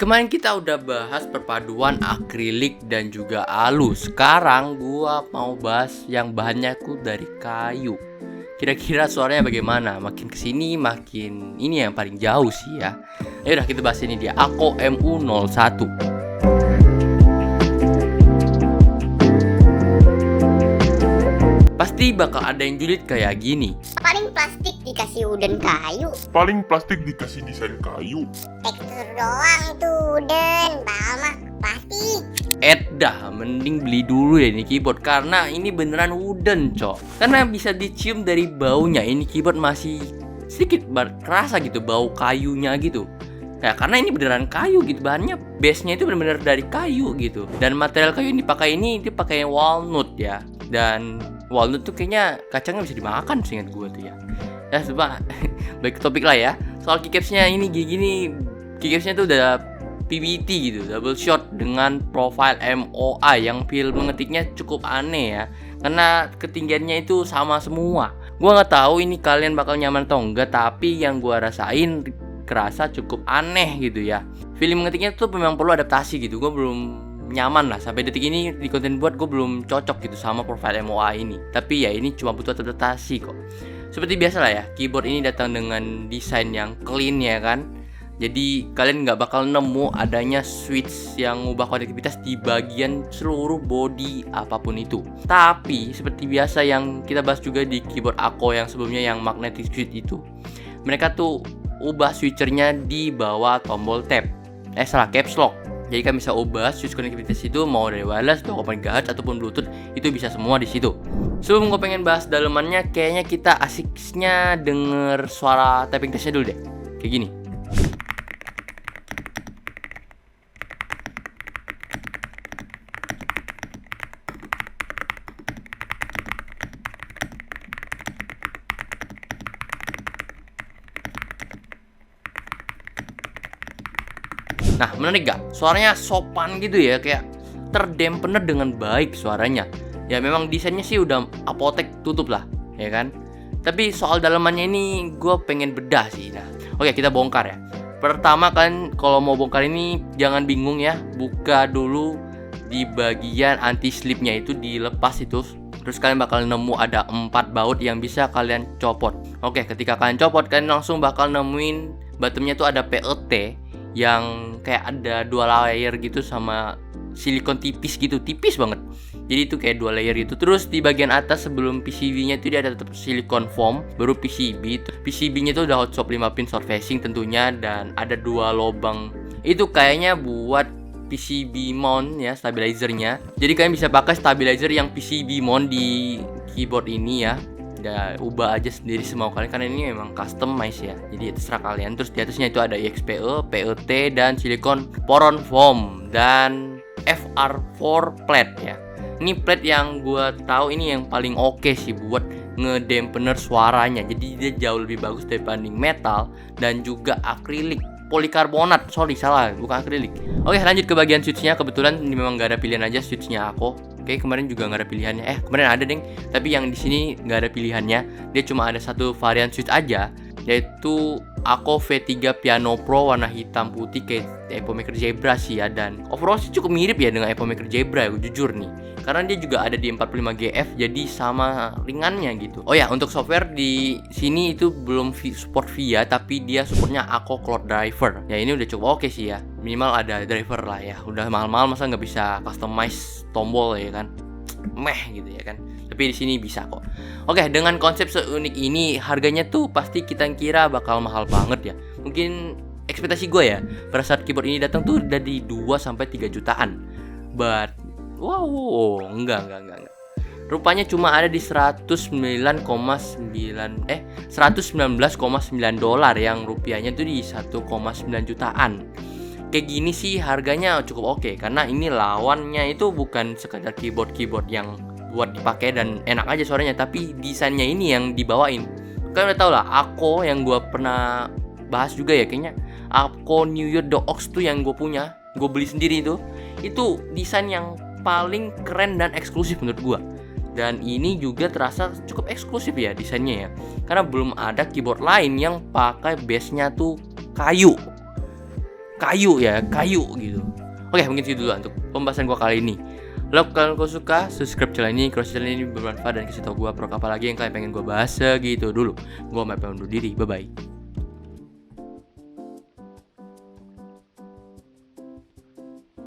Kemarin kita udah bahas perpaduan akrilik dan juga alus. Sekarang gua mau bahas yang bahannya tuh dari kayu. Kira-kira suaranya bagaimana? Makin kesini makin ini yang paling jauh sih ya. Ayo udah kita bahas ini dia, Ako MU01. Pasti bakal ada yang julid kayak gini. Paling plastik dikasih uden kayu. Paling plastik dikasih desain kayu. Tekstur doang tuh uden, mah plastik. Dah, mending beli dulu ya ini keyboard karena ini beneran wooden, cok. Karena bisa dicium dari baunya, ini keyboard masih sedikit kerasa gitu bau kayunya gitu. Ya karena ini beneran kayu gitu, bahannya base-nya itu bener-bener dari kayu gitu. Dan material kayu yang dipakai ini pakai walnut ya. Dan walnut tuh kayaknya kacangnya bisa dimakan seingat gue tuh ya. Ya coba baik ke topik lah ya. Soal keycapsnya ini gini, keycapsnya tuh udah PBT gitu, double shot dengan profile MOA yang feel mengetiknya cukup aneh ya. Karena ketinggiannya itu sama semua. Gua nggak tahu ini kalian bakal nyaman atau enggak, tapi yang gua rasain kerasa cukup aneh gitu ya. Feeling mengetiknya tuh memang perlu adaptasi gitu. Gua belum nyaman lah sampai detik ini di konten buat gue belum cocok gitu sama profile MOA ini. Tapi ya ini cuma butuh adaptasi kok. Seperti biasa lah ya, keyboard ini datang dengan desain yang clean ya kan. Jadi kalian nggak bakal nemu adanya switch yang ngubah konektivitas di bagian seluruh body apapun itu. Tapi seperti biasa yang kita bahas juga di keyboard Ako yang sebelumnya yang magnetic switch itu, mereka tuh ubah switchernya di bawah tombol tab. Caps lock. Jadi kan bisa ubah switch konektivitas itu mau dari wireless, 2,4 GHz ataupun Bluetooth, itu bisa semua di situ. Sebelum gue pengen bahas dalemannya, kayaknya kita asiknya denger suara tapping testnya dulu deh. Kayak gini. Nah, menarik gak? Suaranya sopan gitu ya, kayak terdampener dengan baik suaranya. Ya memang desainnya sih udah apotek tutup lah, ya kan? Tapi soal dalamannya ini gue pengen bedah sih. Nah, oke kita bongkar ya. Pertama kan kalau mau bongkar ini jangan bingung ya, buka dulu di bagian anti slipnya itu, dilepas itu. Terus kalian bakal nemu ada 4 baut yang bisa kalian copot. Oke, ketika kalian copot, kalian langsung bakal nemuin bottomnya tuh ada PET yang kayak ada 2 layer gitu sama silikon tipis gitu, tipis banget. Jadi itu kayak 2 layer gitu. Terus di bagian atas sebelum PCB-nya itu dia ada tetap silikon foam, baru PCB. PCB-nya itu udah hot swap 5 pin short facing tentunya, dan ada 2 lubang. Itu kayaknya buat PCB mount ya, stabilizernya. Jadi kalian bisa pakai stabilizer yang PCB mount di keyboard ini ya. Ya ubah aja sendiri semau kalian karena ini memang customize ya. Jadi terserah kalian. Terus di atasnya itu ada IXPE, PET dan silikon poron foam dan FR4 plate ya. Ini plate yang gue tahu ini yang paling oke sih buat ngedampener suaranya. Jadi dia jauh lebih bagus dibanding metal dan juga akrilik. Polikarbonat, salah, bukan akrilik. Oke, lanjut ke bagian switchnya. Kebetulan ini memang gak ada pilihan aja switchnya Ako. Oke, kemarin juga nggak ada pilihannya. Kemarin ada deng, tapi yang di sini nggak ada pilihannya. Dia cuma ada satu varian switch aja, yaitu Ako V3 Piano Pro warna hitam putih kayak Epomaker Zebra sih ya. Dan overall sih cukup mirip ya dengan Epomaker Zebra ya, jujur nih. Karena dia juga ada di 45GF, jadi sama ringannya gitu. Oh ya, untuk software di sini itu belum support VIA, tapi dia supportnya Ako Cloud Driver. Ya ini udah cukup oke sih ya. Minimal ada driver lah ya. Udah mahal-mahal masa nggak bisa customize tombol ya kan? Gitu ya kan. Tapi di sini bisa kok. Oke, dengan konsep seunik ini harganya tuh pasti kita kira bakal mahal banget ya. Mungkin ekspektasi gue ya, pada saat keyboard ini datang tuh udah di 2-3 jutaan. But wow, enggak. Rupanya cuma ada di 119,9 $119,9 yang rupiahnya tuh di 1,9 jutaan. Kayak gini sih harganya cukup oke karena ini lawannya itu bukan sekadar keyboard yang buat dipakai dan enak aja suaranya, tapi desainnya ini yang dibawain. Kalian udah tau lah, Ako yang gue pernah bahas juga ya kayaknya, Ako New Year The Ox tuh yang gue punya, gue beli sendiri itu desain yang paling keren dan eksklusif menurut gue. Dan ini juga terasa cukup eksklusif ya desainnya ya, karena belum ada keyboard lain yang pakai base-nya tuh kayu kayu ya, kayu gitu. Oke, mungkin segitu dulu untuk pembahasan gua kali ini. Kalau kalian suka, subscribe channel ini. Kalau channel ini bermanfaat dan kasih tau gua pro apa lagi yang kalian pengen gua bahas, segitu dulu. Gua mau undur diri, bye bye.